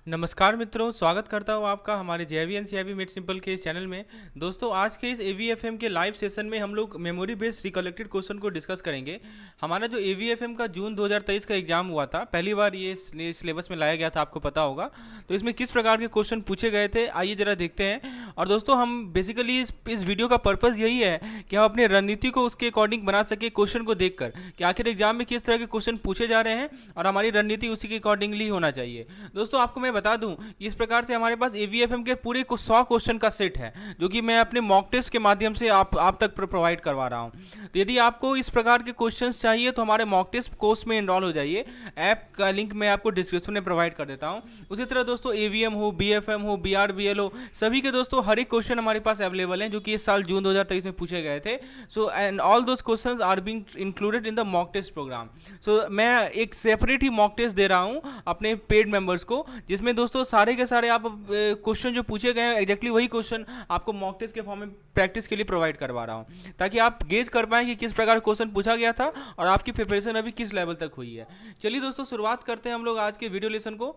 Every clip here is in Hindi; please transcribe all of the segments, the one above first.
नमस्कार मित्रों, स्वागत करता हूँ आपका हमारे जेवीएन सीआईबी मेड सिंपल के इस चैनल में। दोस्तों, आज के इस एवीएफएम के लाइव सेशन में हम लोग मेमोरी बेस्ड रिकलेक्टेड क्वेश्चन को डिस्कस करेंगे। हमारा जो एवीएफएम का जून 2023 का एग्जाम हुआ था, पहली बार ये सिलेबस में लाया गया था, आपको पता होगा। तो इसमें किस प्रकार के क्वेश्चन पूछे गए थे, आइए जरा देखते हैं। और दोस्तों, हम बेसिकली इस वीडियो का पर्पज़ यही है कि हम अपनी रणनीति को उसके अकॉर्डिंग बना सके, क्वेश्चन को देखकर कि आखिर एग्जाम में किस तरह के क्वेश्चन पूछे जा रहे हैं और हमारी रणनीति उसी के अकॉर्डिंगली होना चाहिए। दोस्तों, आपको मैं बता दूं कि इस प्रकार से हमारे पास एवीएफएम के पूरे 100 क्वेश्चन का सेट है, जो कि मैं अपने मॉक टेस्ट के माध्यम से आप तक प्रोवाइड करवा रहा हूं। तो यदि आपको इस प्रकार के क्वेश्चंस चाहिए तो हमारे मॉक टेस्ट कोर्स में एनरोल हो जाइए। ऐप का लिंक मैं आपको डिस्क्रिप्शन में प्रोवाइड कर देता हूं। उसी तरह दोस्तों, एवीएम हो, बीएफएम हो, बीआरबीएल हो, सभी के दोस्तों हर एक क्वेश्चन हमारे पास अवेलेबल हैं, जो कि इस साल जून 2023 में पूछे गए थे। So and all those questions are being included in the mock test programme. So मैं एक सेपरेट ही मॉक टेस्ट दे रहा हूं अपने पेड मेंबर्स को, जिसमें दोस्तों सारे के सारे आप क्वेश्चन जो पूछे गए हैं एग्जैक्टली वही क्वेश्चन आपको मॉक टेस्ट के फॉर्म में प्रैक्टिस के लिए प्रोवाइड करवा रहा हूं, ताकि आप गेज कर पाएं कि किस प्रकार क्वेश्चन पूछा गया था और आपकी प्रिपरेशन अभी किस लेवल तक हुई है। चलिए दोस्तों, शुरुआत करते हैं हम लोग आज के वीडियो लेसन को।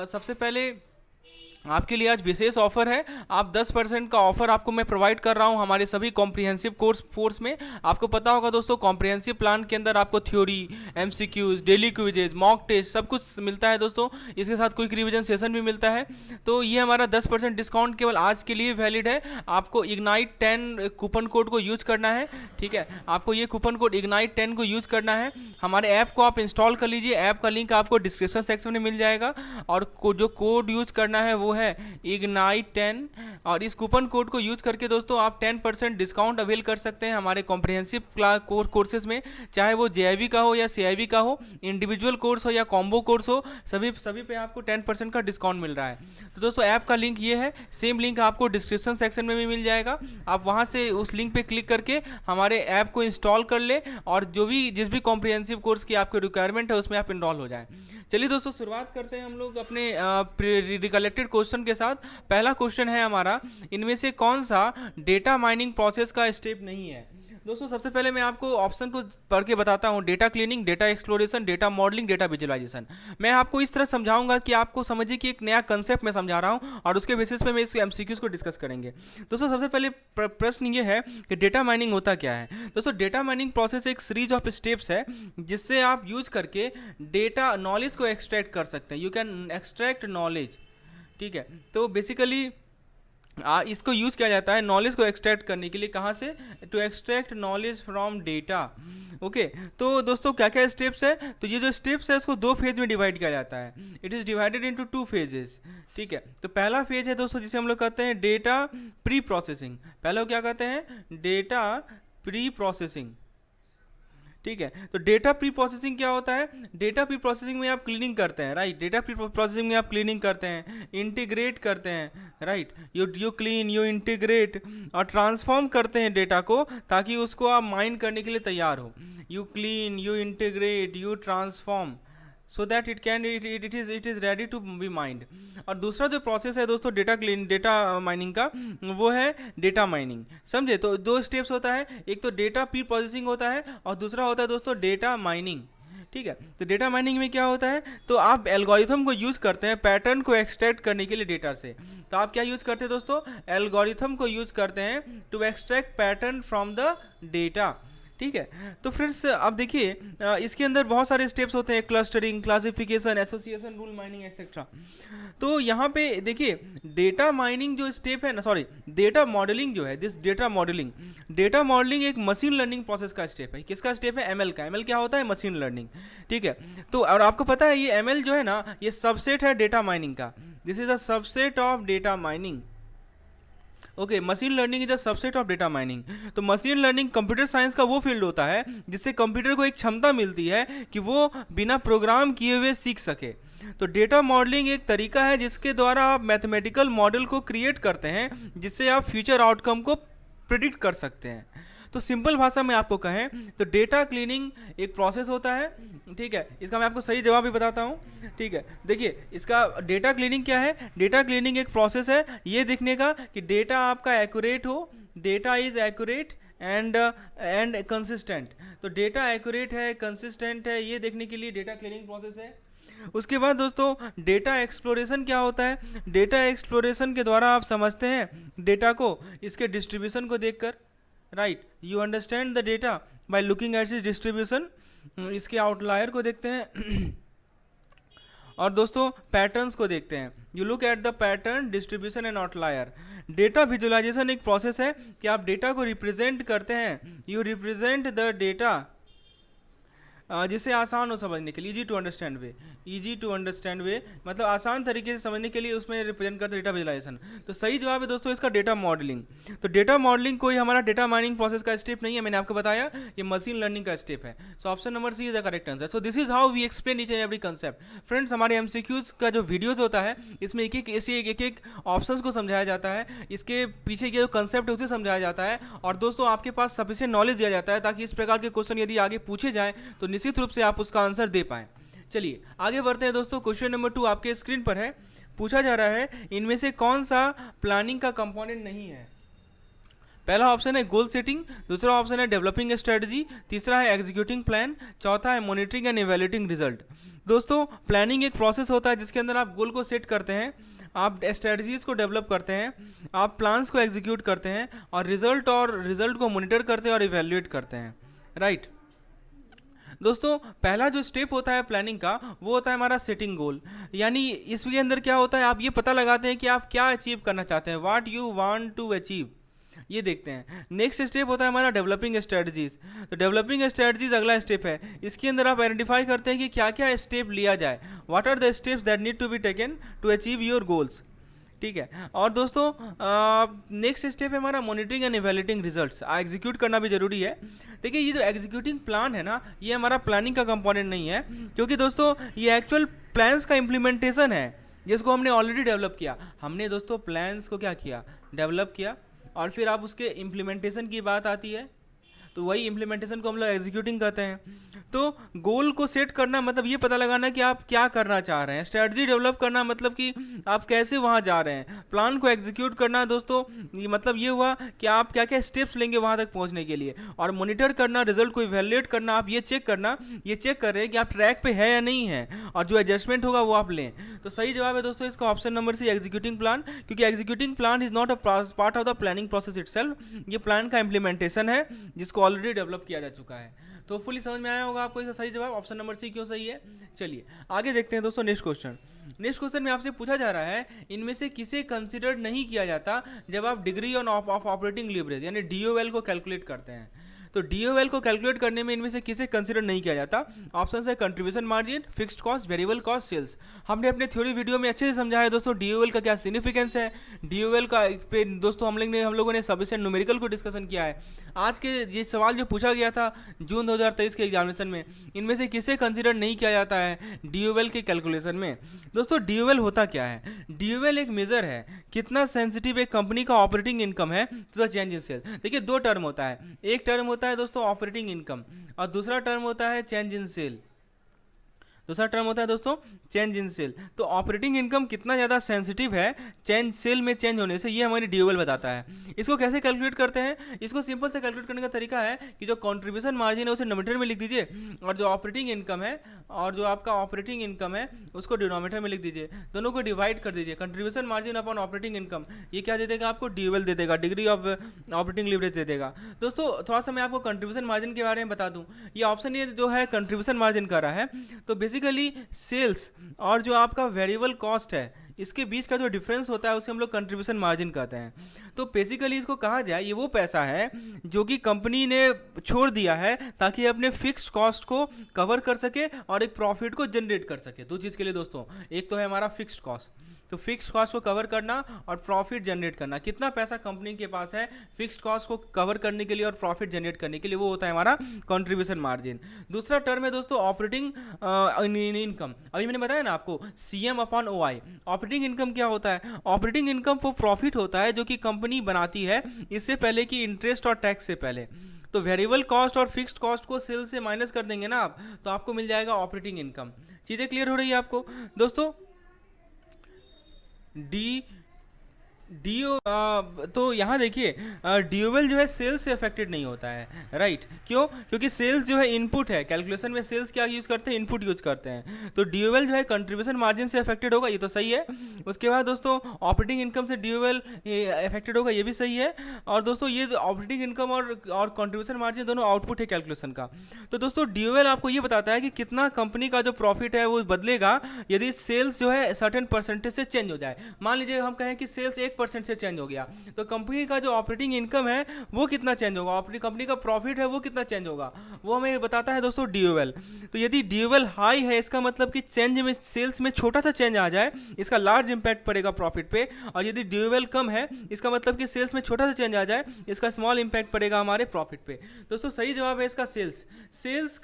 सबसे पहले आपके लिए आज विशेष ऑफर है। आप 10% का ऑफर आपको मैं प्रोवाइड कर रहा हूं हमारे सभी कॉम्प्रिहेंसिव कोर्स में। आपको पता होगा दोस्तों, कॉम्प्रिहेंसिव प्लान के अंदर आपको theory, MCQs, daily quizzes, mock test सब कुछ मिलता है दोस्तों। इसके साथ क्विक रिवीजन सेशन भी मिलता है। तो ये हमारा 10% डिस्काउंट केवल आज के लिए वैलिड है। आपको इग्नाइट 10 कूपन कोड को यूज करना है, ठीक है। आपको ये कूपन कोड इग्नाइट 10 को यूज करना है। हमारे ऐप को आप इंस्टॉल कर लीजिए। ऐप का लिंक आपको डिस्क्रिप्शन सेक्शन में मिल जाएगा। और जो कोड यूज करना है वो है इग्नाइट 10, और इस कूपन कोड को यूज करके दोस्तों आप 10% डिस्काउंट अवेल कर सकते हैं हमारे कॉम्प्रिहेंसिव कोर्सेज में, चाहे वो जेआईबी का हो या सीआईबी का हो, इंडिविजुअल कोर्स हो या कॉम्बो कोर्स हो, सभी पे आपको 10% का डिस्काउंट मिल रहा है। तो दोस्तों, ऐप का लिंक ये है, सेम लिंक आपको डिस्क्रिप्शन सेक्शन में भी मिल जाएगा। आप वहां से उस लिंक पे क्लिक करके हमारे ऐप को इंस्टॉल कर ले और जिस भी कॉम्प्रिहेंसिव कोर्स की आपको रिक्वायरमेंट है उसमें आप इनरोल हो जाएं। चलिए दोस्तों, शुरुआत करते हैं हम लोग अपने रिकलेक्टेड क्वेश्चन के साथ। पहला क्वेश्चन है हमारा, इनमें से कौन सा डेटा माइनिंग प्रोसेस का स्टेप नहीं है। दोस्तों, सबसे पहले मैं आपको ऑप्शन को पढ़ के बताता हूं। Data cleaning, data exploration, data modelling, data visualisation. मैं आपको इस तरह समझाऊंगा कि आपको समझिए कि एक नया कंसेप्ट मैं समझा रहा हूं और उसके बेसिस पे मैं इस एमसीक्यूज को डिस्कस करेंगे। दोस्तों, सबसे पहले प्रश्न ये है कि डेटा माइनिंग होता क्या है। दोस्तों, डेटा माइनिंग प्रोसेस एक सीरीज ऑफ स्टेप्स है जिससे आप यूज करके डेटा नॉलेज को एक्सट्रैक्ट कर सकते हैं। यू कैन एक्सट्रैक्ट नॉलेज, ठीक है। तो बेसिकली इसको यूज़ किया जाता है नॉलेज को एक्सट्रैक्ट करने के लिए। कहाँ से? To extract knowledge from data. Okay, तो दोस्तों क्या क्या स्टेप्स है, तो ये जो स्टेप्स है इसको 2 फेज में डिवाइड किया जाता है। It is divided into 2 phases, ठीक है। तो पहला फेज है दोस्तों जिसे हम लोग कहते हैं डेटा प्री प्रोसेसिंग। पहले क्या कहते हैं? डेटा प्री प्रोसेसिंग, ठीक है। तो डेटा प्री प्रोसेसिंग क्या होता है? डेटा प्री प्रोसेसिंग में आप क्लीनिंग करते हैं, राइट। डेटा प्री प्रोसेसिंग में आप क्लीनिंग करते हैं, इंटीग्रेट करते हैं, right. You clean, you integrate और ट्रांसफॉर्म करते हैं डेटा को, ताकि उसको आप माइन करने के लिए तैयार हो। You clean, you integrate, you transform so that it is ready to be mined. और दूसरा जो प्रोसेस है दोस्तों डेटा माइनिंग का, वो है डेटा माइनिंग। समझे? तो 2 स्टेप्स होता है, एक तो डेटा प्री प्रोसेसिंग होता है और दूसरा होता है दोस्तों डेटा माइनिंग, ठीक है। तो डेटा माइनिंग में क्या होता है, तो आप एल्गोरिथम को यूज़ करते हैं पैटर्न को एक्सट्रैक्ट करने के लिए डेटा से। तो आप क्या यूज़ करते हैं दोस्तों? एल्गोरिथम को यूज़ करते हैं to extract pattern from the data, ठीक है। तो फ्रेंड्स, अब देखिए इसके अंदर बहुत सारे स्टेप्स होते हैं, clustering, classification, association, rule mining etcetera. तो यहाँ पे देखिए डेटा माइनिंग जो स्टेप है ना, सॉरी, डेटा मॉडलिंग जो है, दिस डेटा मॉडलिंग एक मशीन लर्निंग प्रोसेस का स्टेप है। किसका स्टेप है? एमएल का। एमएल क्या होता है? मशीन लर्निंग, ठीक है। तो और आपको पता है ये एमएल जो है ना, ये सबसेट है डेटा माइनिंग का। This is a subset of data mining. Okay, machine learning is a subset of data mining. तो मशीन लर्निंग कंप्यूटर साइंस का वो फील्ड होता है जिससे कंप्यूटर को एक क्षमता मिलती है कि वो बिना प्रोग्राम किए हुए सीख सके। तो डेटा मॉडलिंग एक तरीका है जिसके द्वारा आप मैथमेटिकल मॉडल को क्रिएट करते हैं, जिससे आप फ्यूचर आउटकम को प्रिडिक्ट कर सकते हैं। तो सिंपल भाषा में आपको कहें तो डेटा क्लीनिंग एक प्रोसेस होता है, ठीक है। इसका मैं आपको सही जवाब भी बताता हूँ, ठीक है। देखिए इसका डेटा क्लीनिंग क्या है। डेटा क्लीनिंग एक प्रोसेस है ये देखने का कि डेटा आपका एक्यूरेट हो, data is accurate and consistent. तो डेटा एक्यूरेट है, कंसिस्टेंट है, ये देखने के लिए डेटा क्लीनिंग प्रोसेस है। उसके बाद दोस्तों डेटा एक्सप्लोरेशन क्या होता है? डेटा एक्सप्लोरेशन के द्वारा आप समझते हैं डेटा को इसके डिस्ट्रीब्यूशन को देखकर, right. You understand the data by looking at its distribution, इसके आउटलायर को देखते हैं और दोस्तों पैटर्न्स को देखते हैं। You look at the pattern, distribution and outlier. Data visualisation एक प्रोसेस है कि आप डेटा को रिप्रेजेंट करते हैं। यू रिप्रेजेंट द डेटा, जिसे आसान हो समझने के लिए, easy to understand way, easy to understand way मतलब आसान तरीके से समझने के लिए उसमें रिप्रेजेंट करते डेटा विजुअलाइजेशन। तो सही जवाब है दोस्तों इसका डेटा मॉडलिंग। तो डेटा मॉडलिंग कोई हमारा डेटा माइनिंग प्रोसेस का स्टेप नहीं है, मैंने आपको बताया ये मशीन लर्निंग का स्टेप है। So option number C is the correct answer. So this is how we explain each and every concept. Friends हमारे एमसीक्यूज का जो वीडियोज होता है इसमें एक एक ऑप्शंस को समझाया जाता है, इसके पीछे के जो कंसेप्ट है उसे समझाया जाता है और दोस्तों आपके पास सफिशिएंट नॉलेज दिया जाता है ताकि इस प्रकार के क्वेश्चन यदि आगे पूछे जाएं तो निश्चित रूप से आप उसका आंसर दे पाएं। चलिए आगे बढ़ते हैं दोस्तों। क्वेश्चन नंबर 2 आपके स्क्रीन पर है। पूछा जा रहा है इनमें से कौन सा प्लानिंग का कंपोनेंट नहीं है? पहला ऑप्शन है गोल सेटिंग, दूसरा ऑप्शन है डेवलपिंग स्ट्रेटजी, तीसरा है एग्जीक्यूटिंग प्लान, चौथा है मॉनिटरिंग एंड इवैल्यूएटिंग रिजल्ट। दोस्तों प्लानिंग एक प्रोसेस होता है जिसके अंदर आप गोल को सेट करते हैं, आप स्ट्रेटजीज को डेवलप करते हैं, आप प्लान्स को एग्जीक्यूट करते हैं और रिजल्ट को मॉनिटर करते हैं और इवैल्यूएट करते हैं, राइट। दोस्तों पहला जो स्टेप होता है प्लानिंग का वो होता है हमारा सेटिंग गोल, यानी इसके अंदर क्या होता है आप ये पता लगाते हैं कि आप क्या अचीव करना चाहते हैं, what you want to achieve, ये देखते हैं। नेक्स्ट स्टेप होता है हमारा डेवलपिंग स्ट्रेटजीज। तो डेवलपिंग स्ट्रेटजीज अगला स्टेप है, इसके अंदर आप आइडेंटिफाई करते हैं कि क्या क्या स्टेप लिया जाए, what are the steps that need to be taken to achieve your goals, ठीक है। और दोस्तों नेक्स्ट स्टेप है हमारा monitoring and evaluating results, execute करना भी जरूरी है। देखिए ये जो एग्जीक्यूटिंग प्लान है ना ये हमारा प्लानिंग का कंपोनेंट नहीं है, क्योंकि दोस्तों ये एक्चुअल प्लान्स का इम्प्लीमेंटेशन है जिसको हमने ऑलरेडी डेवलप किया। हमने दोस्तों प्लान्स को क्या किया, डेवलप किया और फिर आप उसके इम्प्लीमेंटेशन की बात आती है तो वही इम्प्लीमेंटेशन को हम लोग एग्जीक्यूटिंग कहते हैं। तो गोल को सेट करना मतलब ये पता लगाना कि आप क्या करना चाह रहे हैं, स्ट्रेटजी डेवलप करना मतलब कि आप कैसे वहाँ जा रहे हैं, प्लान को एग्जीक्यूट करना दोस्तों ये मतलब ये हुआ कि आप क्या क्या स्टेप्स लेंगे वहाँ तक पहुँचने के लिए, और मॉनिटर करना, रिजल्ट को इवैल्यूएट करना, आप ये चेक कर रहे हैं कि आप ट्रैक पे है या नहीं है और जो एडजस्टमेंट होगा वो आप लें। तो सही जवाब है दोस्तों इसका option number C executing plan, क्योंकि executing plan is not a part of the planning process itself, ये प्लान का इम्प्लीमेंटेशन है जिसको ऑलरेडी डेवलप किया जा चुका है। तो फुली समझ में आया होगा आपको इसका सही जवाब ऑप्शन नंबर सी क्यों सही है। चलिए आगे देखते हैं दोस्तों नेक्स्ट क्वेश्चन। नेक्स्ट क्वेश्चन में आपसे पूछा जा रहा है इनमें से किसे कंसीडर नहीं किया जाता जब आप डिग्री ऑफ ऑपरेटिंग लीवरेज यानी डीओएल को कैलकुलेट करते हैं। तो डीओएल को कैलकुलेट करने में इनमें से किसे कंसीडर नहीं किया जाता? ऑप्शन है contribution margin, fixed cost, variable cost, sales. हमने अपने थ्योरी वीडियो में अच्छे से समझा है दोस्तों डीओएल का क्या सिग्निफिकेंस है, डीओएल का पे दोस्तों हम लोगों ने सफिशिएंट न्यूमेरिकल को डिस्कशन किया है। आज के ये सवाल जो पूछा गया था जून 2023 के एग्जामिनेशन में, इनमें से किसे कंसीडर नहीं किया जाता है डीओएल के कैलकुलेशन में? दोस्तों डीओएल होता क्या है? डीओएल एक मेजर है कितना सेंसिटिव एक कंपनी का ऑपरेटिंग इनकम है to the change in sale. देखिए दो टर्म होता है, एक टर्म होता है दोस्तों ऑपरेटिंग इनकम और दूसरा टर्म होता है चेंज इन सेल, दूसरा टर्म होता है दोस्तों चेंज इन सेल। तो ऑपरेटिंग इनकम कितना ज़्यादा सेंसिटिव है चेंज सेल में चेंज होने से, ये हमारी डीओएल बताता है। इसको कैसे कैलकुलेट करते हैं? इसको सिंपल से कैलकुलेट करने का तरीका है कि जो कंट्रीब्यूशन मार्जिन है उसे नोमिनेटर में लिख दीजिए और जो ऑपरेटिंग इनकम है और जो आपका ऑपरेटिंग इनकम है उसको डिनोमिनेटर में लिख दीजिए, दोनों को डिवाइड कर दीजिए। Contribution margin upon operating income ये क्या दे देगा आपको? डीओएल दे देगा, डिग्री ऑफ ऑपरेटिंग लीवरेज दे देगा। दोस्तों थोड़ा सा मैं आपको कंट्रीब्यूशन मार्जिन के बारे में बता दूं, ये ऑप्शन ये जो है कंट्रीब्यूशन मार्जिन का रहा है। तो बेसिकली सेल्स और जो आपका वेरिएबल कॉस्ट है इसके बीच का जो डिफरेंस होता है उसे हम लोग कंट्रीब्यूशन मार्जिन कहते हैं। तो बेसिकली इसको कहा जाए ये वो पैसा है जो कि कंपनी ने छोड़ दिया है ताकि अपने फिक्स्ड कॉस्ट को कवर कर सके और एक प्रॉफिट को जनरेट कर सके। दो चीज़ के लिए दोस्तों, एक तो है हमारा फिक्स्ड कॉस्ट, तो फिक्स्ड कॉस्ट को कवर करना और प्रॉफिट जनरेट करना, कितना पैसा कंपनी के पास है फिक्स्ड कॉस्ट को कवर करने के लिए और प्रॉफिट जनरेट करने के लिए, वो होता है हमारा कंट्रीब्यूशन मार्जिन। दूसरा टर्म है दोस्तों ऑपरेटिंग इनकम। अभी मैंने बताया ना आपको CM upon OI। Operating income क्या होता है? ऑपरेटिंग इनकम वो प्रॉफिट होता है जो कि कंपनी बनाती है इससे पहले कि इंटरेस्ट और टैक्स से पहले। तो वेरिएबल कॉस्ट और फिक्स्ड कॉस्ट को सेल से माइनस कर देंगे ना आप, तो आपको मिल जाएगा ऑपरेटिंग इनकम। चीज़ें क्लियर हो रही है आपको दोस्तों? तो यहाँ देखिए, ड्यूअल जो है सेल्स से अफेक्टेड नहीं होता है, राइट? क्यों? क्योंकि सेल्स जो है इनपुट है, कैलकुलेशन में सेल्स क्या यूज़ करते हैं, इनपुट यूज़ करते हैं। तो ड्यूअल जो है कंट्रीब्यूशन मार्जिन से अफेक्टेड होगा, ये तो सही है। उसके बाद दोस्तों ऑपरेटिंग इनकम से ड्यूअल अफेक्टेड होगा, ये भी सही है। और दोस्तों ये ऑपरेटिंग इनकम और कंट्रीब्यूशन मार्जिन दोनों आउटपुट है कैलकुलेशन का। तो दोस्तों ड्यूअल आपको ये बताता है कि कितना कंपनी का जो प्रॉफिट है वो बदलेगा यदि सेल्स जो है सर्टेन परसेंटेज से चेंज हो जाए। मान लीजिए हम कहें कि सेल्स 1% से चेंज हो गया, तो कंपनी का जो ऑपरेटिंग इनकम है वो कितना चेंज होगा, अपनी कंपनी का प्रॉफिट है वो कितना चेंज होगा, वो हमें बताता है दोस्तों ड्यूअल। तो यदि ड्यूअल हाई है, इसका मतलब कि चेंज में, सेल्स में छोटा सा चेंज आ जाए, इसका लार्ज इंपैक्ट पड़ेगा प्रॉफिट पे। और यदि ड्यूअल कम है, इसका मतलब कि सेल्स में छोटा सा चेंज आ जाए, इसका स्मॉल इंपैक्ट पड़ेगा हमारे प्रॉफिट पे। दोस्तों सही जवाब है इसका सेल्स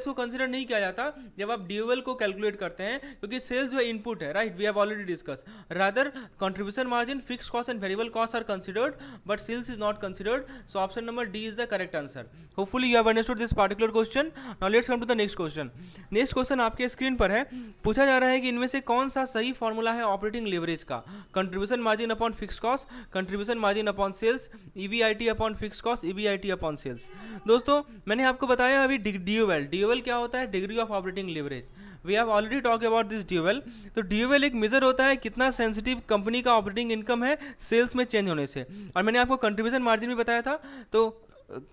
को कंसिडर नहीं किया जाता जब आप ड्यूअल को कैलकुलेट करते हैं, क्योंकि सेल्स जो इनपुट है, right? We have already discuss. Rather contribution margin, fixed cost and variable cost are considered, but sales is not considered. So option number D is the correct answer. Hopefully you have understood this particular question. Now let's come to the next question. Next question आपके स्क्रीन पर है। पूछा जा रहा है कि इनमें से कौन सा सही फॉर्मूला है ऑपरेटिंग लेवरेज का? Contribution margin upon fixed cost, contribution margin upon sales, EBIT upon fixed cost, EBIT upon sales. दोस्तों मैंने आपको बताया अभी ड्यूअल क्या होता है, degree of operating leverage. We have already talk about this DOL. तो ड्यूअल एक मेजर होता है कितना सेंसिटिव कंपनी का ऑपरेटिंग इनकम है सेल्स में चेंज होने से। और मैंने आपको कंट्रीब्यूशन मार्जिन भी बताया था। तो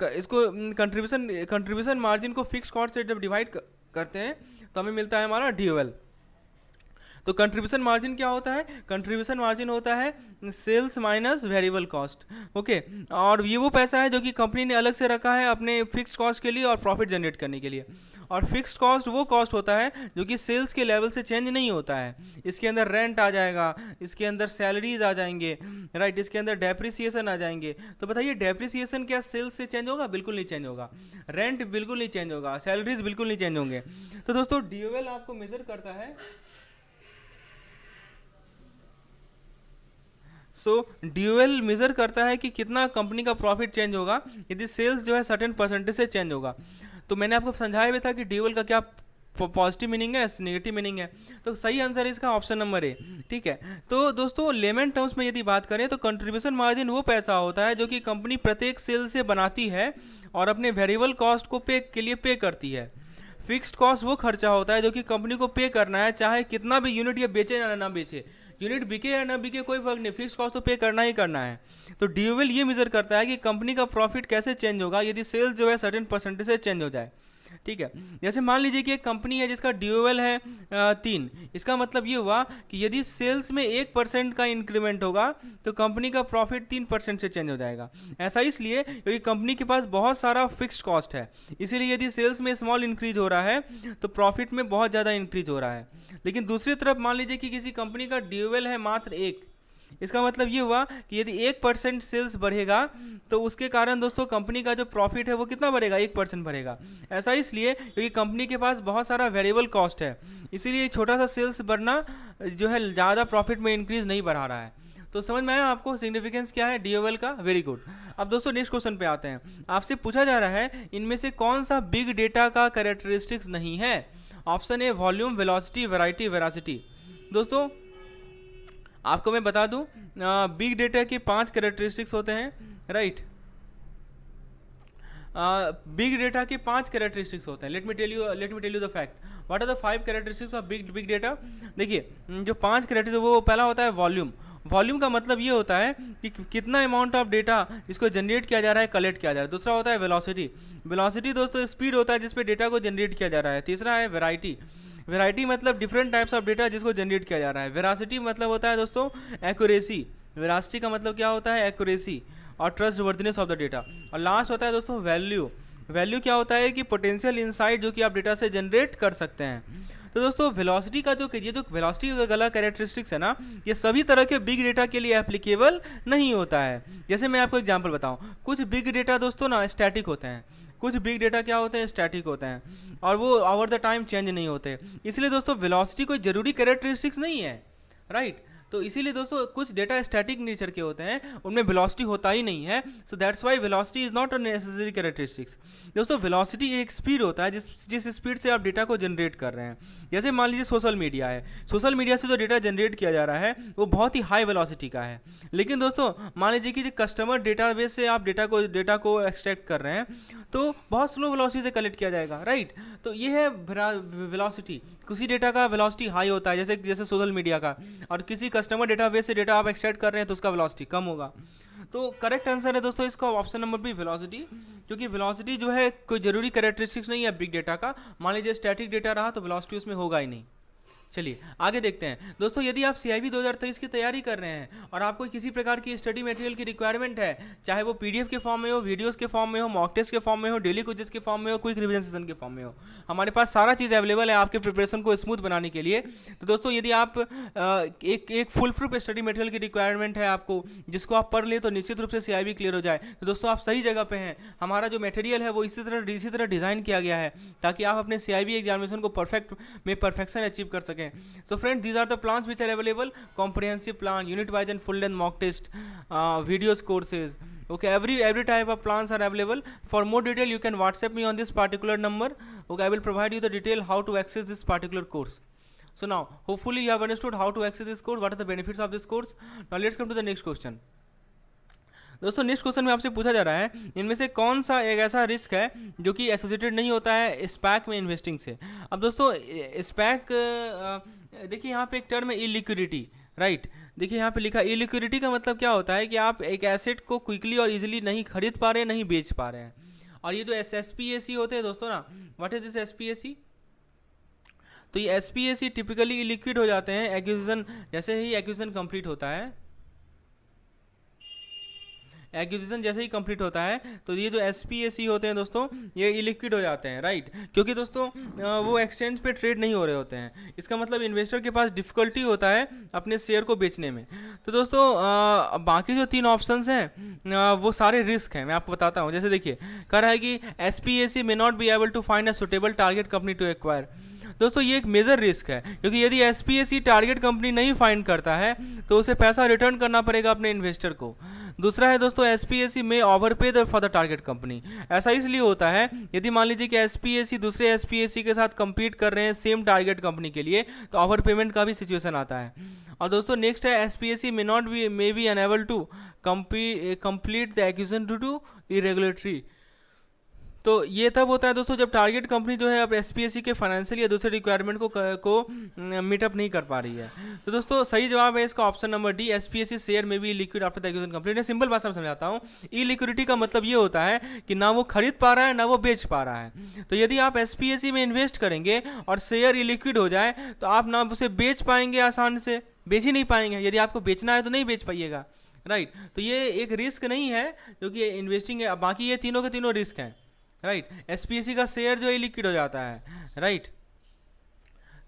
इसको कंट्रीब्यूशन मार्जिन को फिक्स कॉस्ट से जब डिवाइड करते हैं तो हमें मिलता है हमारा ड्यूअल। तो कंट्रीब्यूशन मार्जिन क्या होता है? कंट्रीब्यूशन मार्जिन होता है sales minus variable cost, okay. और ये वो पैसा है जो कि कंपनी ने अलग से रखा है अपने फिक्स कॉस्ट के लिए और प्रॉफिट जनरेट करने के लिए। और फिक्स्ड कॉस्ट वो कॉस्ट होता है जो कि सेल्स के लेवल से चेंज नहीं होता है। इसके अंदर रेंट आ जाएगा, इसके अंदर सैलरीज आ जाएंगे, राइट? इसके अंदर डेप्रिसिएशन आ जाएंगे। तो बताइए डेप्रिसिएशन क्या सेल्स से चेंज होगा? बिल्कुल नहीं चेंज होगा। रेंट बिल्कुल नहीं चेंज होगा, सैलरीज बिल्कुल नहीं चेंज होंगे। तो दोस्तों ड्यूअल आपको मेजर करता है, ड्यूअल मेजर करता है कि कितना कंपनी का प्रॉफिट चेंज होगा यदि सेल्स जो है सर्टेन परसेंटेज से चेंज होगा। तो मैंने आपको समझाया भी था कि ड्यूअल का क्या पॉजिटिव मीनिंग है, नेगेटिव मीनिंग है। तो सही आंसर है इसका ऑप्शन नंबर ए, ठीक है। तो दोस्तों लेमन टर्म्स में यदि बात करें तो कंट्रीब्यूशन मार्जिन वो पैसा होता है जो कि कंपनी प्रत्येक सेल से बनाती है और अपने वेरिएबल कॉस्ट को के लिए पे करती है। फिक्स्ड कॉस्ट वो खर्चा होता है जो कि कंपनी को पे करना है, चाहे कितना भी यूनिट ये बेचे या ना बेचे। यूनिट बिके या ना बिके कोई फर्क नहीं, फिक्स कॉस्ट तो पे करना ही करना है। तो ड्यूअल ये मेजर करता है कि कंपनी का प्रॉफिट कैसे चेंज होगा यदि सेल्स जो है सर्टेन परसेंटेज से चेंज हो जाए, ठीक है। जैसे मान लीजिए कि एक कंपनी है जिसका ड्यूअल है 3। इसका मतलब ये हुआ कि यदि सेल्स में 1% का इंक्रीमेंट होगा तो कंपनी का प्रॉफिट 3% से चेंज हो जाएगा। ऐसा इसलिए क्योंकि कंपनी के पास बहुत सारा फिक्स्ड कॉस्ट है, इसीलिए यदि सेल्स में स्मॉल इंक्रीज हो रहा है तो प्रॉफिट में बहुत ज़्यादा इंक्रीज हो रहा है। लेकिन दूसरी तरफ मान लीजिए कि किसी कंपनी का ड्यूअल है मात्र 1। इसका मतलब ये हुआ कि यदि 1% सेल्स बढ़ेगा तो उसके कारण दोस्तों कंपनी का जो प्रॉफिट है वो कितना बढ़ेगा? 1% बढ़ेगा। ऐसा इसलिए क्योंकि कंपनी के पास बहुत सारा वेरिएबल कॉस्ट है, इसीलिए छोटा सा सेल्स बढ़ना जो है ज़्यादा प्रॉफिट में इंक्रीज नहीं बढ़ा रहा है। तो समझ में आया आपको सिग्निफिकेंस क्या है ड्यूअल का? Very good. अब दोस्तों नेक्स्ट क्वेश्चन पे आते हैं। आपसे पूछा जा रहा है इनमें से कौन सा बिग डेटा का कैरेक्टरिस्टिक्स नहीं है? Option A volume, velocity, variety, veracity. दोस्तों आपको मैं बता दूं बिग डेटा के 5 कैरेक्टरिस्टिक्स होते हैं, राइट? बिग डेटा के 5 कैरेक्टरिस्टिक्स होते हैं। Let me tell you the fact. What are the 5 characteristics of big data? देखिए जो 5 कैरेक्टरिस्टिक्स, वो पहला होता है वॉल्यूम। वॉल्यूम का मतलब ये होता है कि कितना अमाउंट ऑफ डेटा इसको जनरेट किया जा रहा है, कलेक्ट किया जा रहा है। दूसरा होता है वेलोसिटी। वेलोसिटी दोस्तों स्पीड होता है जिस पे डेटा को जनरेट किया जा रहा है। तीसरा है वैरायटी। वैरायटी मतलब डिफरेंट टाइप्स ऑफ डेटा जिसको जनरेट किया जा रहा है। वेरासिटी मतलब होता है दोस्तों एक्यूरेसी। वेरासिटी का मतलब क्या होता है? एक्यूरेसी और trust worthiness of the data. और लास्ट होता है दोस्तों वैल्यू। वैल्यू क्या होता है कि पोटेंशियल इनसाइट जो कि आप डेटा से जनरेट कर सकते हैं। तो दोस्तों वेलोसिटी का जो वेलोसिटी का गला कैरेक्टरिस्टिक्स है ना, ये सभी तरह के बिग डेटा के लिए एप्लीकेबल नहीं होता है। जैसे मैं आपको एग्जांपल बताऊं, कुछ बिग डेटा दोस्तों ना स्टैटिक होते हैं, कुछ बिग डेटा क्या होते हैं? स्टैटिक होते हैं, और वो ओवर द टाइम चेंज नहीं होते। इसलिए दोस्तों वेलोसिटी कोई जरूरी कैरेक्टरिस्टिक्स नहीं है, राइट? तो इसीलिए दोस्तों कुछ डेटा स्टैटिक नेचर के होते हैं, उनमें वेलोसिटी होता ही नहीं है। So that's why velocity is not a necessary characteristics. दोस्तों वेलोसिटी एक स्पीड होता है जिस स्पीड से आप डेटा को जनरेट कर रहे हैं। जैसे मान लीजिए सोशल मीडिया है, सोशल मीडिया से जो डेटा जनरेट किया जा रहा है वो बहुत ही हाई वेलोसिटी का है। लेकिन दोस्तों मान लीजिए कि कस्टमर डेटाबेस से आप डेटा को एक्सट्रैक्ट कर रहे हैं तो बहुत स्लो वेलोसिटी से कलेक्ट किया जाएगा, राइट। तो ये है वेलोसिटी। किसी डेटा का वेलोसिटी हाई होता है जैसे सोशल मीडिया का, और किसी कस्टमर डेटाबेस से डेटा आप एक्सट्रैक्ट कर रहे हैं तो उसका वेलोसिटी कम होगा। तो करेक्ट आंसर है दोस्तों इसका ऑप्शन नंबर बी, वेलोसिटी। क्योंकि वेलोसिटी जो है कोई जरूरी कैरेक्टरिस्टिक्स नहीं है बिग डेटा का। मान लीजिए स्टैटिक डेटा रहा तो वेलोसिटी उसमें होगा ही नहीं। चलिए आगे देखते हैं दोस्तों। यदि आप CIB 2023 की तैयारी कर रहे हैं और आपको किसी प्रकार की स्टडी मटेरियल की रिक्वायरमेंट है, चाहे वो PDF के फॉर्म में हो, वीडियोस के फॉर्म में हो, मॉक टेस्ट के फॉर्म में हो, डेली क्विज़ेस के फॉर्म में हो, क्विक रिवीजन सेशन के फॉर्म में हो, हमारे पास सारा चीज़ अवेलेबल है आपके प्रिपरेशन को स्मूथ बनाने के लिए। तो दोस्तों यदि आप एक फुल प्रूफ स्टडी मटेरियल की रिक्वायरमेंट है आपको, जिसको आप पढ़ ले तो निश्चित रूप से CIB क्लियर हो जाए, तो दोस्तों आप सही जगह पे हैं। हमारा जो मटेरियल है वो इसी तरह डिज़ाइन किया गया है ताकि आप अपने CIB एग्जामिनेशन को परफेक्शन अचीव कर सकें। तो friend, these are the plans which are available: comprehensive plan, unit wise and full length mock test, videos courses. Okay, every type of plans are available. For more detail you can WhatsApp me on this particular number. Okay, I will provide you the detail how to access this particular course. So now hopefully you have understood how to access this course, what are the benefits of this course. Now let's come to the next question. दोस्तों नेक्स्ट क्वेश्चन में आपसे पूछा जा रहा है इनमें से कौन सा एक ऐसा रिस्क है जो कि एसोसिएटेड नहीं होता है स्पैक में इन्वेस्टिंग से। अब दोस्तों स्पैक देखिए यहाँ पे एक टर्म है इलिक्विडिटी, राइट। देखिए यहाँ पे लिखा इलिक्विडिटी का मतलब क्या होता है कि आप एक एसेट को क्विकली और इजीली नहीं खरीद पा रहे हैं, नहीं बेच पा रहे हैं। और ये जो SPAC होते हैं दोस्तों ना, व्हाट इज दिस SPAC? तो ये SPAC टिपिकली इलिक्विड हो जाते हैं एक्विजिशन, जैसे ही एक्विजिशन कंप्लीट होता है। एक्विजिशन जैसे ही कंप्लीट होता है तो ये जो SPAC होते हैं दोस्तों ये इलिक्विड हो जाते हैं, राइट। क्योंकि दोस्तों वो एक्सचेंज पे ट्रेड नहीं हो रहे होते हैं। इसका मतलब इन्वेस्टर के पास डिफ़िकल्टी होता है अपने शेयर को बेचने में। तो दोस्तों बाकी जो 3 ऑप्शंस हैं वो सारे रिस्क हैं, मैं आपको बताता हूँ। जैसे देखिए कह रहा है कि SPAC may not be able to find a suitable target company to acquire. दोस्तों ये एक मेजर रिस्क है, क्योंकि यदि SPAC टारगेट कंपनी नहीं फाइंड करता है तो उसे पैसा रिटर्न करना पड़ेगा अपने इन्वेस्टर को। दूसरा है दोस्तों SPAC में overpay for the target company. ऐसा इसलिए होता है यदि मान लीजिए कि SPAC दूसरे SPAC के साथ compete कर रहे हैं सेम टारगेट कंपनी के लिए, तो ओवर पेमेंट का भी सिचुएशन आता है। और दोस्तों नेक्स्ट है SPAC may be unable to complete the acquisition due to regulatory. तो ये तब होता है दोस्तों जब टारगेट कंपनी जो है अब SPAC के फाइनेंशियल या दूसरे रिक्वायरमेंट को मीटअप नहीं कर पा रही है। तो दोस्तों सही जवाब है इसका option number D, SPAC share में भी liquid after the acquisition complete है। सिंपल भाषा में समझाता हूँ, ई लिक्विडिटी का मतलब ये होता है कि ना वो खरीद पा रहा है ना वो बेच पा रहा है। तो यदि आप SPAC में इन्वेस्ट करेंगे और शेयर ई लिक्विड हो जाए तो आप ना उसे बेच पाएंगे, आसान से बेच ही नहीं पाएंगे। यदि आपको बेचना है तो नहीं बेच पाइएगा, राइट। तो ये एक रिस्क नहीं है जो कि इन्वेस्टिंग है। बाकी ये तीनों के तीनों रिस्क हैं, राइट। SPAC का शेयर जो है लिक्विड हो जाता है, राइट।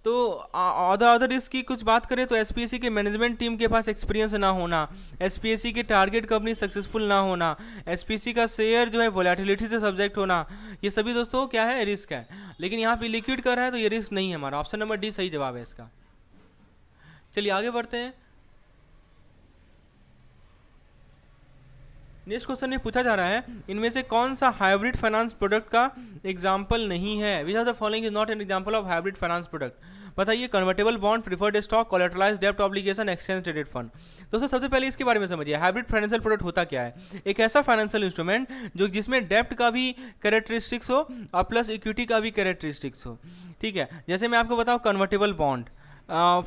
तो अदर रिस्क की कुछ बात करें तो SPAC के मैनेजमेंट टीम के पास एक्सपीरियंस ना होना, SPAC की टारगेट कंपनी सक्सेसफुल ना होना, SPAC का शेयर जो है वोलेटिलिटी से सब्जेक्ट होना, ये सभी दोस्तों क्या है, रिस्क है। लेकिन यहाँ पे लिक्विड कर रहा है तो ये रिस्क नहीं है हमारा। ऑप्शन नंबर डी सही जवाब है इसका। चलिए आगे बढ़ते हैं। नेक्स्ट क्वेश्चन में पूछा जा रहा है इनमें से कौन सा हाइब्रिड फाइनेंस प्रोडक्ट का एग्जांपल नहीं है। Which of the following is not an example of hybrid finance product. बताइए, convertible bond, preferred stock, collateralised डेब्ट ऑब्लिगेशन, एक्सचेंज ट्रेडेड फंड। दोस्तों सबसे पहले इसके बारे में समझिए, हाइब्रिड फाइनेंशियल प्रोडक्ट होता क्या है। एक ऐसा फाइनेंशियल इंस्ट्रूमेंट जो जिसमें डेब्ट का भी कैरेक्टरिस्टिक्स हो और प्लस इक्विटी का भी कैरेक्टरिस्टिक्स हो, ठीक है। जैसे मैं आपको बताऊँ कन्वर्टेबल बॉन्ड,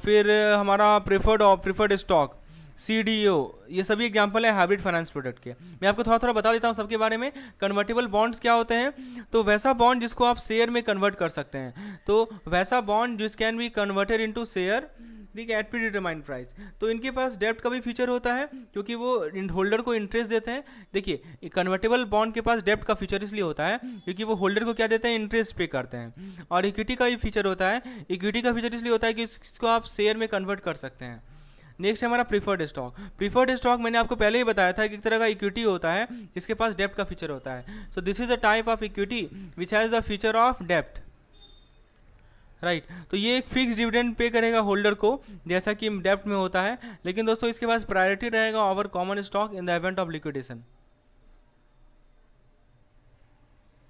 फिर हमारा प्रीफर्ड स्टॉक, CDO, ये सभी एग्जांपल है हाइब्रिड फाइनेंस प्रोडक्ट के। मैं आपको थोड़ा थोड़ा बता देता हूँ सबके बारे में। कन्वर्टेबल बॉन्ड्स क्या होते हैं, तो वैसा बॉन्ड जिसको आप शेयर में कन्वर्ट कर सकते हैं, तो वैसा बॉन्ड जिस can be converted into share, ठीक है, एट प्री डिटरमाइंड प्राइस। तो इनके पास डेब्ट का भी फीचर होता है क्योंकि वो होल्डर को इंटरेस्ट देते हैं। देखिए कन्वर्टेबल बॉन्ड के पास डेब्ट का फीचर इसलिए होता है क्योंकि वो होल्डर को क्या देते हैं, इंटरेस्ट पे करते हैं। और इक्विटी का भी फीचर होता है, इक्विटी का फीचर इसलिए होता है कि इसको आप शेयर में कन्वर्ट कर सकते हैं। नेक्स्ट है हमारा प्रीफर्ड स्टॉक। प्रीफर्ड स्टॉक मैंने आपको पहले ही बताया था कि एक तरह का इक्विटी होता है जिसके पास डेब्ट का फीचर होता है। सो this is a type of equity which has the feature of डेब्ट, राइट। तो ये एक फिक्स डिविडेंड पे करेगा होल्डर को, जैसा कि डेप्ट में होता है, लेकिन दोस्तों इसके पास प्रायोरिटी रहेगा over common stock in the event of liquidation.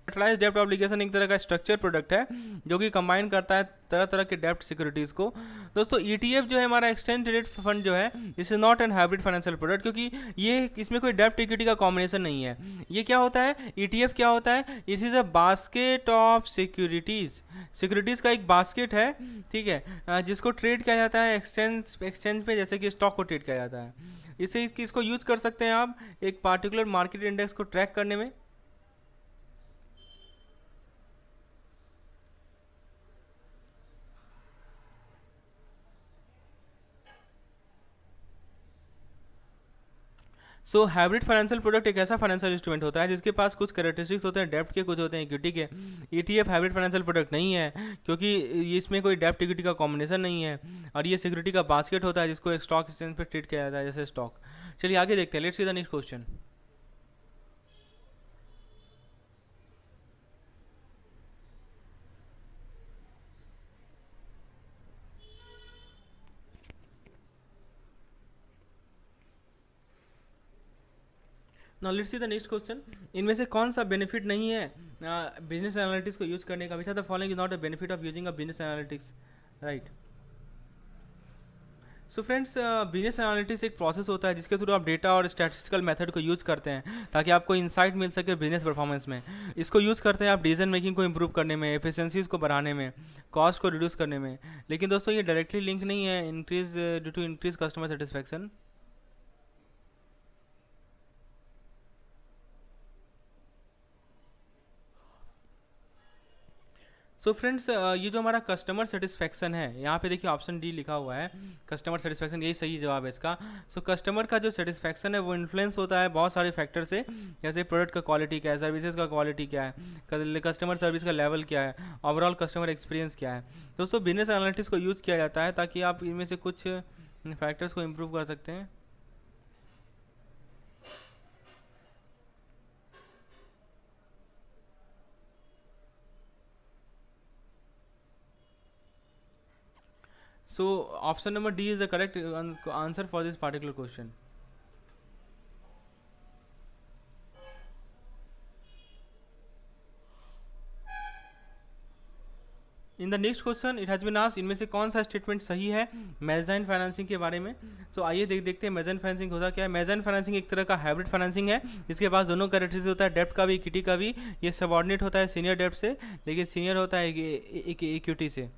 Capitalised डेब्ट ऑब्लिगेशन एक तरह का स्ट्रक्चर प्रोडक्ट है जो कि कंबाइन करता है तरह तरह के डेब्ट सिक्योरिटीज को। दोस्तों ईटीएफ जो है हमारा एक्सचेंज ट्रेडेड फंड जो है, this is not an hybrid financial product, क्योंकि ये इसमें कोई डेब्ट इक्विटी का कॉम्बिनेशन नहीं है। ये क्या होता है, ईटीएफ क्या होता है, इस is a basket of securities, securities का एक बास्केट है, ठीक है, जिसको ट्रेड किया जाता है एक्सचेंज पे, जैसे कि स्टॉक को ट्रेड किया जाता है। इसे इसको यूज कर सकते हैं आप एक पार्टिकुलर मार्केट इंडेक्स को ट्रैक करने में। सो हाइब्रिड फाइनेंशियल प्रोडक्ट एक ऐसा फाइनेंशियल इंस्ट्रूमेंट होता है जिसके पास कुछ कैरेक्टरिस्टिक्स होते हैं डेप्ट के, कुछ होते हैं इक्विटी के। ईटीएफ हाइब्रिड फाइनेंशियल प्रोडक्ट नहीं है क्योंकि इसमें कोई डेप्ट इक्विटी का कॉम्बिनेशन नहीं है, और ये सिक्योरिटी का बास्केट होता है जिसको एक स्टॉक एक्सचेंज पर ट्रीट किया जाता है जैसे स्टॉक। चलिए आगे देखते हैं, let's see the next question. Now let's see the next question. इनमें से कौन सा बेनिफिट नहीं है बिजनेस एनालिटिक्स को यूज करने का? Which are the following is not a benefit of using a business analytics, right. So friends, business analytics एक प्रोसेस होता है जिसके थ्रू आप डेटा और स्टैटिस्टिकल मेथड को यूज़ करते हैं ताकि आपको इंसाइट मिल सके बिजनेस परफॉर्मेंस में। इसको यूज़ करते हैं आप डिसीजन मेकिंग को इंप्रूव करने में, एफिशिएंसीज को बढ़ाने में, कॉस्ट को रिड्यूस करने में। लेकिन दोस्तों ये डायरेक्टली लिंक नहीं है increase due to increase customer satisfaction. So friends, ये जो हमारा कस्टमर सेटिस्फैक्शन है, यहाँ पे देखिए ऑप्शन डी लिखा हुआ है कस्टमर सेटिस्फैक्शन, यही सही जवाब है इसका। सो कस्टमर का जो सेटिस्फैक्शन है वो इन्फ्लुएंस होता है बहुत सारे फैक्टर से, जैसे प्रोडक्ट का क्वालिटी क्या है, सर्विसेज का क्वालिटी क्या है, कस्टमर सर्विस का लेवल क्या है, ओवरऑल कस्टमर एक्सपीरियंस क्या है। दोस्तों बिजनेस एनालिटिक्स को यूज़ किया जाता है ताकि आप इनमें से कुछ फैक्टर्स को इम्प्रूव कर सकते हैं। So option number D is the correct answer for this particular question. In the next question it has been asked, इनमें से कौन सा स्टेटमेंट सही है मेजाइन फाइनेंसिंग के बारे में? तो आइए देखते हैं मेजाइन फाइनेंसिंग होता क्या है। मेजाइन फाइनेंसिंग एक तरह का हाइब्रिड फाइनेंसिंग है जिसके पास दोनों कैरेक्टरिस्टिक होता है, डेप्ट का भी इक्विटी का भी। ये सबऑर्डिनेट होता है सीनियर डेप्ट से, लेकिन सीनियर होता है इक्विटी से।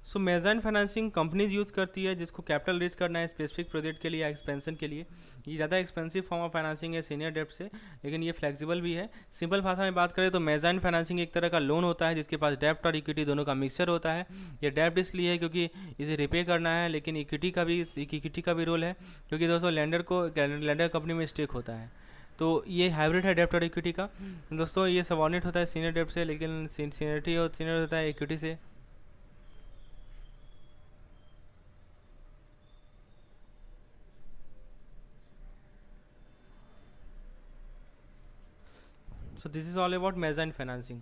सो मेजाइन फाइनेंसिंग कंपनीज यूज़ करती है जिसको कैपिटल रेज करना है स्पेसिफिक प्रोजेक्ट के लिए या एक्सपेंशन के लिए। ये ज़्यादा एक्सपेंसिव फॉर्म ऑफ फाइनेंसिंग है सीनियर डेप्ट से, लेकिन ये फ्लेक्सिबल भी है। सिंपल भाषा में बात करें तो मेजाइन फाइनेंसिंग एक तरह का लोन होता है जिसके पास डेप्ट और इक्विटी दोनों का मिक्सचर होता है। ये डेप्ट इसलिए है क्योंकि इसे रिपे करना है, लेकिन इक्विटी का भी रोल है क्योंकि दोस्तों लैंडर कंपनी में स्टेक होता है। तो ये हाइब्रिड है डेप्ट और इक्विटी का। दोस्तों ये सबऑर्डिनेट होता है सीनियर डेप्ट से, लेकिन सीनियर होता है इक्विटी से। So this is all about mezzanine financing.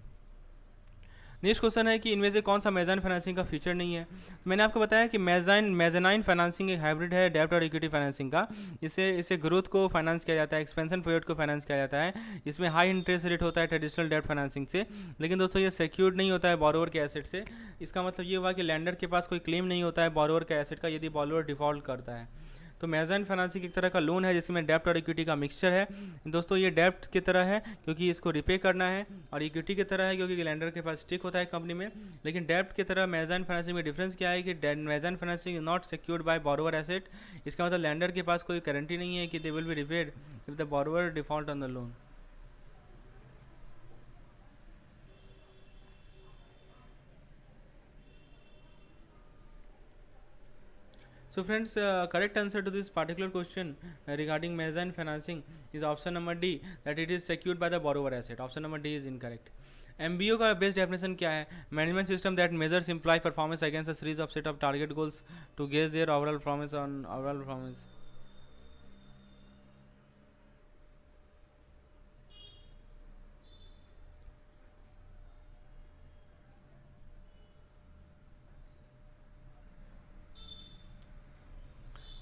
Next question है कि इनमें से कौन सा मेजाइन फाइनेंसिंग का फीचर नहीं है? तो मैंने आपको बताया कि मेजानाइन फाइनेंसिंग एक हाइब्रिड है डेब्ट और इक्विटी फाइनेंसिंग का। इसे ग्रोथ को फाइनेंस किया जाता है, एक्सपेंशन पीरियड को फाइनेंस किया जाता है। इसमें हाई इंटरेस्ट रेट होता है ट्रेडिशनल डेब्ट फाइनेंसिंग से, लेकिन दोस्तों ये सिक्योर्ड नहीं होता है बोरोवर के एसेट से। इसका मतलब ये हुआ कि लैंडर के पास कोई क्लेम नहीं होता है बोरोवर के एसेट का यदि बोरोवर डिफॉल्ट करता है। तो मेजाइन फाइनेंसिंग एक तरह का लोन है जिसमें डेप्ट और इक्विटी का मिक्सचर है। दोस्तों ये डेप्ट की तरह है क्योंकि इसको रिपे करना है, और इक्विटी की तरह है क्योंकि लैंडर के पास स्टेक होता है कंपनी में। लेकिन डेप्ट की तरह मेजाइन फाइनेंसिंग में डिफरेंस क्या है कि mezzanine financing is not secured by borrower asset. इसका मतलब लैंडर के पास कोई गारंटी नहीं है कि they will be repaid if the borrower default on the loan. So friends, correct answer to this particular question regarding mezzanine financing is option number D, that it is secured by the borrower asset. Option number D is incorrect. MBO का बेस्ट डेफिनेशन क्या है? Management system that measures employee performance against a series of set of target goals to gauge their overall performance.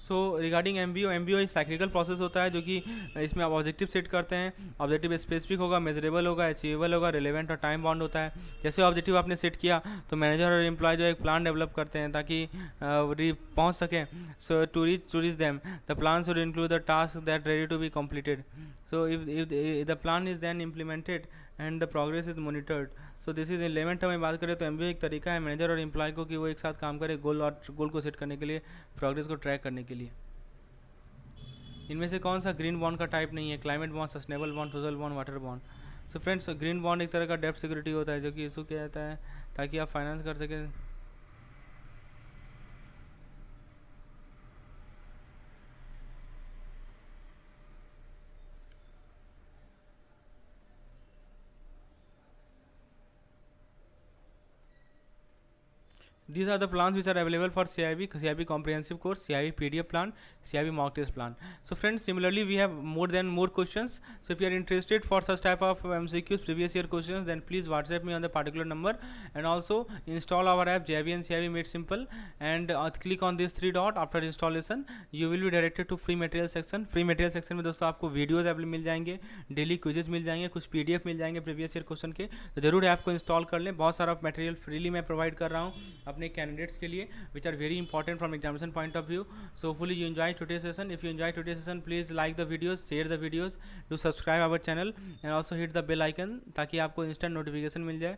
So regarding MBO, MBO एक साइक्लिकल प्रोसेस होता है जो कि इसमें आप ऑब्जेक्टिव सेट करते हैं. ऑब्जेक्टिव स्पेसिफिक होगा, मेजरेबल होगा, अचीवेबल होगा, रिलेवेंट और टाइम बाउंड होता है. जैसे ऑब्जेक्टिव आपने सेट किया तो मैनेजर और एम्प्लॉय जो एक प्लान डेवलप करते हैं ताकि पहुंच सकें. So to reach them the plan should include the task that ready to be completed. So if the plan is then implemented and the progress is monitored. So this is lemon term में बात करें तो एमबीओ एक तरीका है मैनेजर और एम्प्लॉय को कि वो एक साथ काम करे गोल को सेट करने के लिए, प्रोग्रेस को ट्रैक करने के लिए. इनमें से कौन सा ग्रीन बॉन्ड का टाइप नहीं है? Climate bond, sustainable bond, social bond, water bond. So friends, green bond एक तरह का डेप्थ सिक्योरिटी होता है जो कि इशू किया जाता है ताकि आप फाइनेंस कर सकें. These are the plans which are available for CIB comprehensive course, CIB PDF plan, CIB mock test plan. So friends, similarly we have more questions. So if you are interested for such type of MCQs, previous year questions, then please WhatsApp me on the particular number, and also install our app JIB and CIB Made Simple, and click on this 3 dot. After installation you will be directed to free material section. free material section में दोस्तों आपको वीडियोज मिल जाएंगे, डेली क्विजेज मिल जाएंगे, कुछ PDF मिल जाएंगे प्रीवियस ईयर क्वेश्चन के. तो जरूर ऐप को इंस्टॉल कर लें. बहुत सारा मटेरियल फ्रीली मैं प्रोवाइड कर रहा हूँ अपने कैंडिडेट्स के लिए, which are very important from examination point of view. So hopefully you enjoy today's session. If you enjoy today's session, please like the videos, share the videos, do subscribe our channel and also hit the bell icon ताकि आपको instant notification मिल जाए.